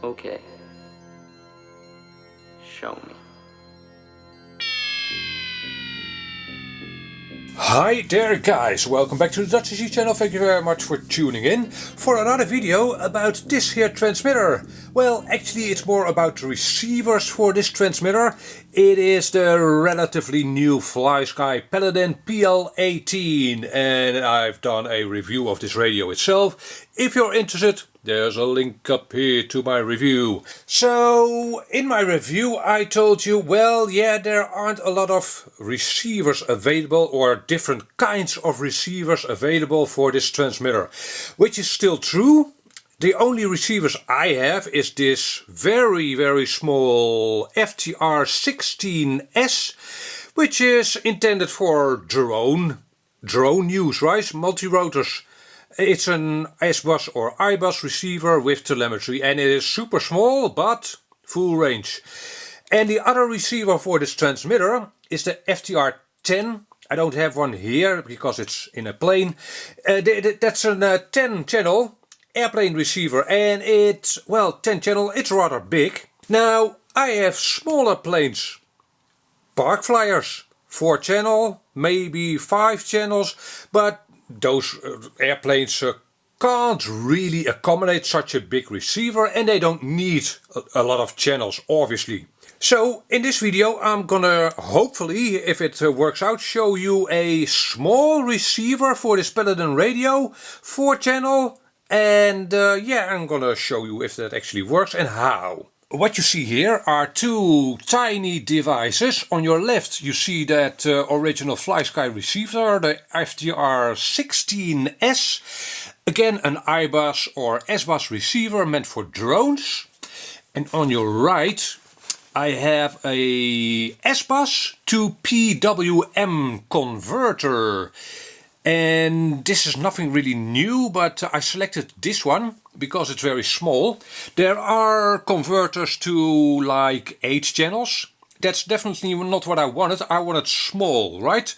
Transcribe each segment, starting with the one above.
Okay. Show me. Hi there guys, welcome back to the DutchSC channel. Thank you very much for tuning in for another video about this here transmitter. Well, actually it's more about the receivers for this transmitter. It is the relatively new FlySky Paladin PL18 and I've done a review of this radio itself. If you're interested, there's a link up here to my review. So, in my review I told you, well, yeah, there aren't a lot of receivers available or different kinds of receivers available for this transmitter. Which is still true. The only receivers I have is this very small FTR16S, which is intended for drone use, right? Multi-rotors. It's an S-bus or I-bus receiver with telemetry and it is super small but full range. And the other receiver for this transmitter is the FTR10. I don't have one here because it's in a plane. That's a 10 channel airplane receiver and it's, well, 10 channel, it's rather big. Now I have smaller planes, park flyers, 4 channel, maybe 5 channels, but those airplanes can't really accommodate such a big receiver and they don't need a lot of channels, obviously. So in this video I'm gonna, hopefully, if it works out, show you a small receiver for this Paladin radio, 4 channel, and yeah, I'm gonna show you if that actually works and how. What you see here are 2 tiny devices. On your left you see that original FlySky receiver, the FTR16S. Again, an I-bus or S-bus receiver meant for drones. And on your right I have a S-bus to PWM converter. And this is nothing really new, but I selected this one because it's very small. There are converters to like 8 channels. That's definitely not what I wanted. I wanted small, right?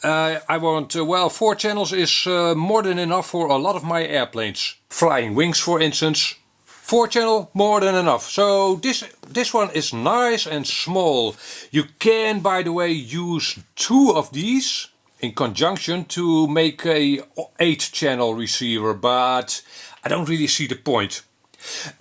I want, well, 4 channels is more than enough for a lot of my airplanes. Flying wings, for instance. 4 channel, more than enough. So this one is nice and small. You can, by the way, use 2 of these in conjunction to make a 8 channel receiver, but I don't really see the point.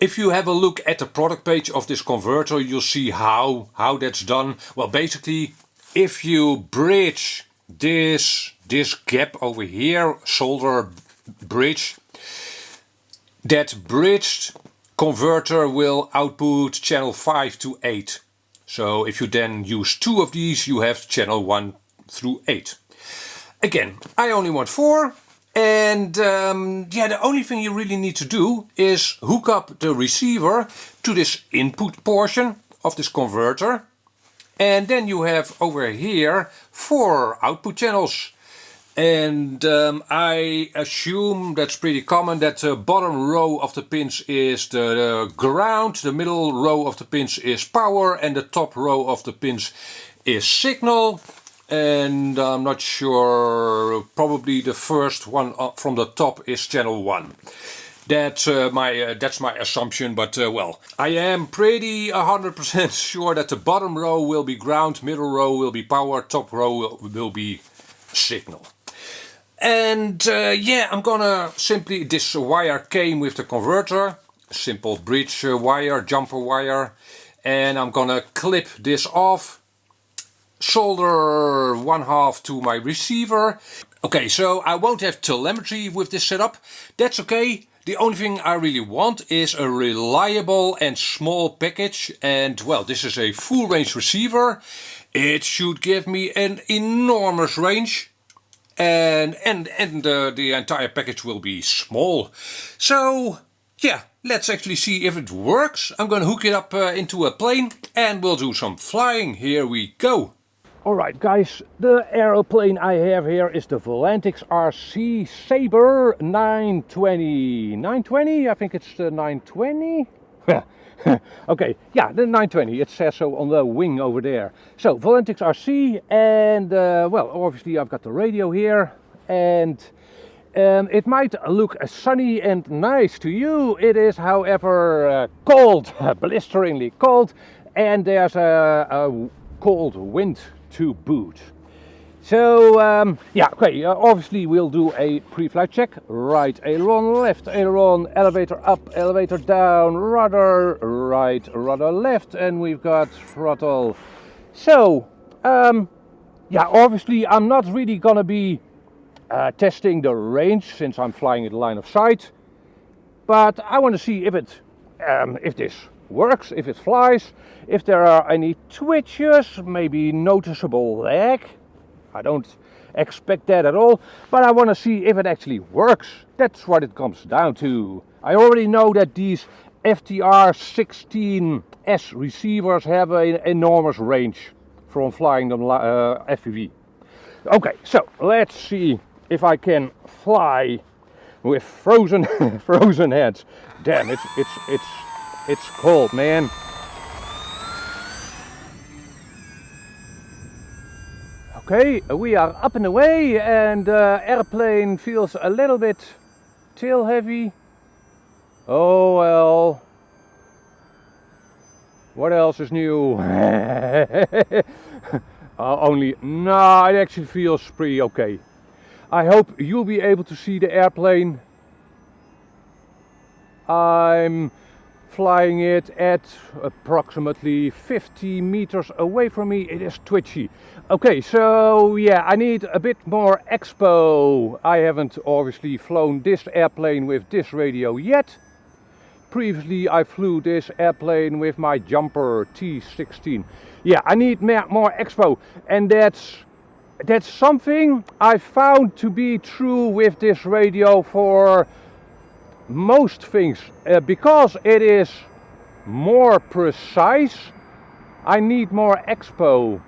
If you have a look at the product page of this converter, you'll see how that's done. Well, basically, if you bridge this gap over here, solder bridge, that bridged converter will output channel 5 to 8. So if you then use 2 of these, you have channel 1 through 8. Again, I only want 4, and yeah, the only thing you really need to do is hook up the receiver to this input portion of this converter, and then you have over here 4 output channels. And I assume that's pretty common that the bottom row of the pins is the ground, the middle row of the pins is power, and the top row of the pins is signal. And I'm not sure, probably the first one from the top is channel 1. That's my assumption, but well, I am pretty 100% sure that the bottom row will be ground, middle row will be power, top row will be signal. And yeah, I'm gonna simply, this wire came with the converter, simple bridge wire, jumper wire, and I'm gonna clip this off. Solder 1/2 to my receiver. Okay, so I won't have telemetry with this setup. That's okay. The only thing I really want is a reliable and small package. And well, this is a full range receiver. It should give me an enormous range. And the entire package will be small. So yeah, let's actually see if it works. I'm gonna hook it up into a plane and we'll do some flying. Here we go. Alright guys, the aeroplane I have here is the VolantexRC Saber 920. 920? I think it's the 920? Okay, yeah, the 920, it says so on the wing over there. So, VolantexRC, and well, obviously I've got the radio here, and It might look sunny and nice to you. It is, however, cold, blisteringly cold, and there's a cold wind to boot. So, yeah, okay, obviously we'll do a pre-flight check. Right aileron, left aileron, elevator up, elevator down, rudder right, rudder left, and we've got throttle. So, yeah, obviously I'm not really gonna be testing the range since I'm flying at line of sight, but I want to see if this works, if it flies, if there are any twitches, maybe noticeable lag. I don't expect that at all, but I want to see if it actually works. That's what it comes down to. I already know that these FTR16S receivers have an enormous range from flying them FPV. Okay, so let's see if I can fly with frozen frozen heads. Damn, it's cold, man. Okay, we are up and away, and airplane feels a little bit tail heavy. Oh well. What else is new? No, it actually feels pretty okay. I hope you'll be able to see the airplane. I'm flying it at approximately 50 meters away from me. It is twitchy. Okay, so yeah, I need a bit more expo. I haven't obviously flown this airplane with this radio yet. Previously I flew this airplane with my jumper T16. Yeah, I need more expo, and that's something I found to be true with this radio for most things. Because it is more precise, I need more expo.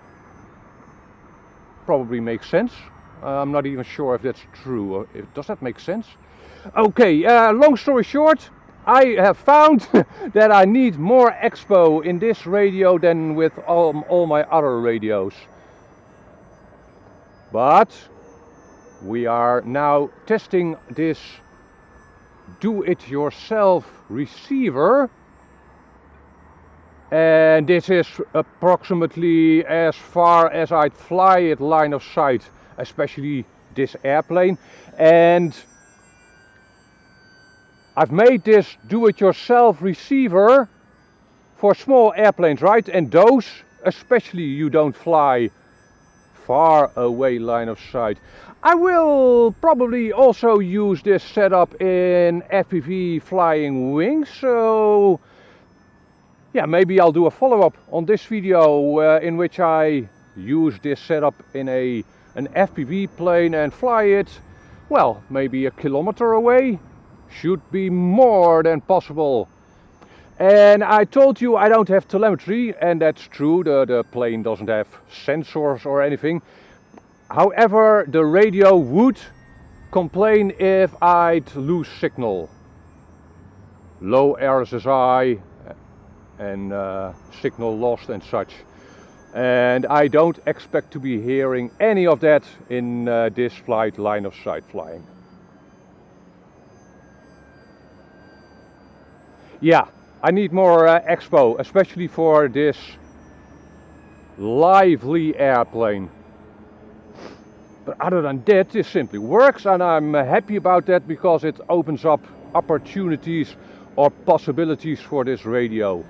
Probably makes sense. I'm not even sure if that's true. Does that make sense? Okay, long story short, I have found that I need more expo in this radio than with all my other radios. But we are now testing this do-it-yourself receiver, and this is approximately as far as I'd fly at line of sight, especially this airplane. And I've made this do-it-yourself receiver for small airplanes, right? And those, especially, you don't fly far away line of sight. I will probably also use this setup in FPV flying wings, so yeah, maybe I'll do a follow-up on this video in which I use this setup in an FPV plane and fly it, well, maybe a kilometer away. Should be more than possible. And I told you I don't have telemetry, and that's true. The plane doesn't have sensors or anything. However, the radio would complain if I'd lose signal. Low RSSI and signal lost and such. And I don't expect to be hearing any of that in this flight line of sight flying. Yeah, I need more expo, especially for this lively airplane. But other than that, this simply works, and I'm happy about that because it opens up opportunities or possibilities for this radio.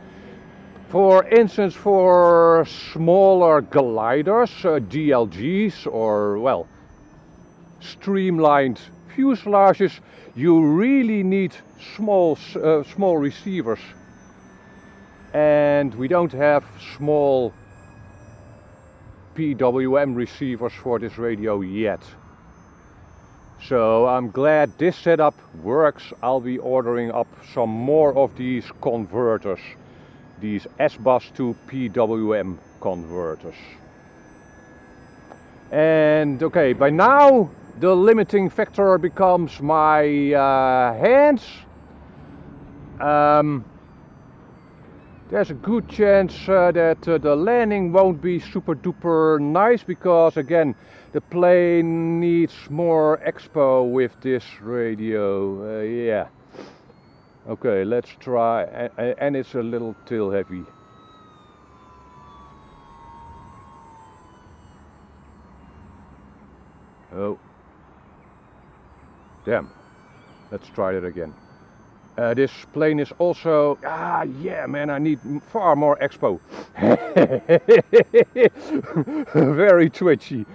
For instance, for smaller gliders, DLGs, or well, streamlined fuselages, you really need small receivers, and we don't have small PWM receivers for this radio yet. So I'm glad this setup works. I'll be ordering up some more of these converters, these S-Bus to PWM converters. And okay, by now the limiting factor becomes my hands. there's a good chance that the landing won't be super duper nice, because again the plane needs more expo with this radio. Yeah. Okay, let's try, and it's a little tail heavy. Oh. Damn. Let's try that again. This plane is also... yeah man, I need far more expo. Very twitchy.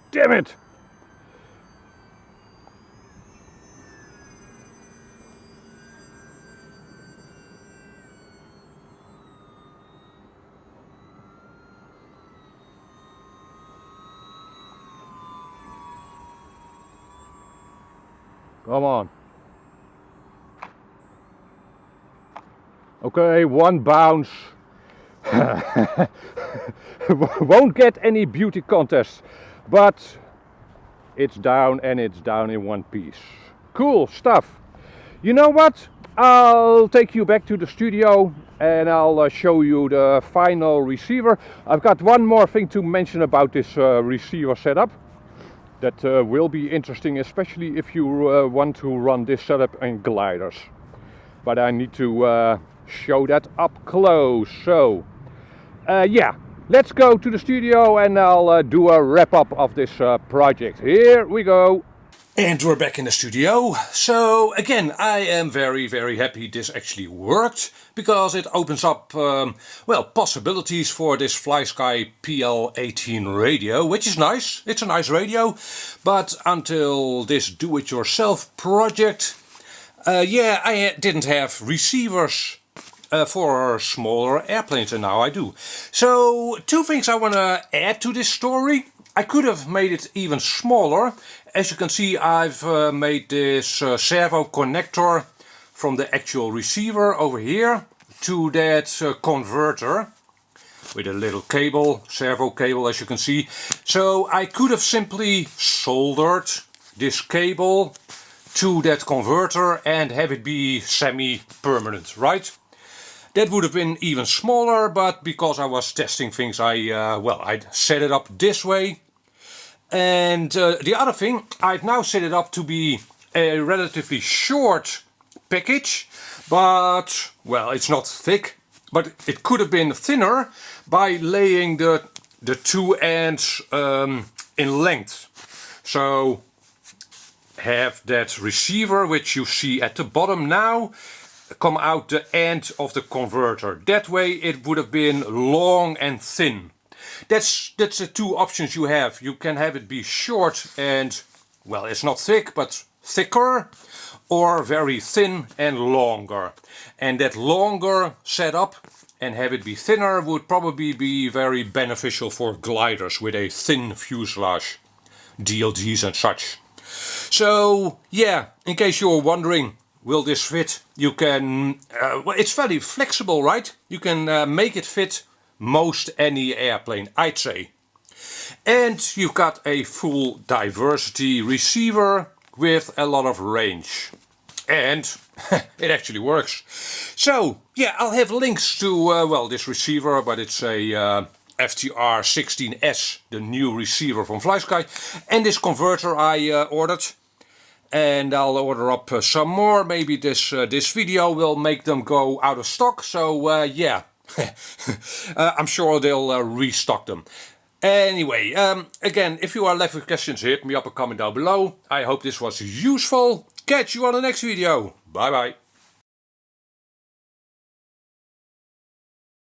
Damn it! Come on. Okay, one bounce. Won't get any beauty contest, but it's down, and it's down in one piece. Cool stuff. You know what? I'll take you back to the studio and I'll show you the final receiver. I've got one more thing to mention about this receiver setup. That will be interesting, especially if you want to run this setup in gliders. But I need to show that up close. So, yeah, let's go to the studio and I'll do a wrap up of this project. Here we go. And we're back in the studio. So again, I am very, very happy this actually worked, because it opens up, well, possibilities for this FlySky PL18 radio, which is nice. It's a nice radio, but until this do-it-yourself project, yeah, I didn't have receivers for smaller airplanes, and now I do. So two things I want to add to this story. I could have made it even smaller. As you can see, I've made this servo connector from the actual receiver over here to that converter with a little cable, servo cable, as you can see. So I could have simply soldered this cable to that converter and have it be semi-permanent, right? That would have been even smaller, but because I was testing things, I set it up this way. And the other thing, I've now set it up to be a relatively short package, but, well, it's not thick, but it could have been thinner by laying the two ends in length. So have that receiver, which you see at the bottom now, come out the end of the converter. That way it would have been long and thin. That's the two options you have. You can have it be short and, well, it's not thick, but thicker, or very thin and longer. And that longer setup and have it be thinner would probably be very beneficial for gliders with a thin fuselage, DLGs and such. So yeah, in case you're wondering, will this fit? You can, well, it's very flexible, right? You can make it fit most any airplane, I'd say. And you've got a full diversity receiver with a lot of range. And it actually works. So yeah, I'll have links to, well, this receiver, but it's a FTR16S, the new receiver from FlySky, and this converter I ordered. And I'll order up some more. Maybe this video will make them go out of stock. So yeah, I'm sure they'll restock them. Anyway, again, if you are left with questions, hit me up a comment down below. I hope this was useful. Catch you on the next video. Bye bye.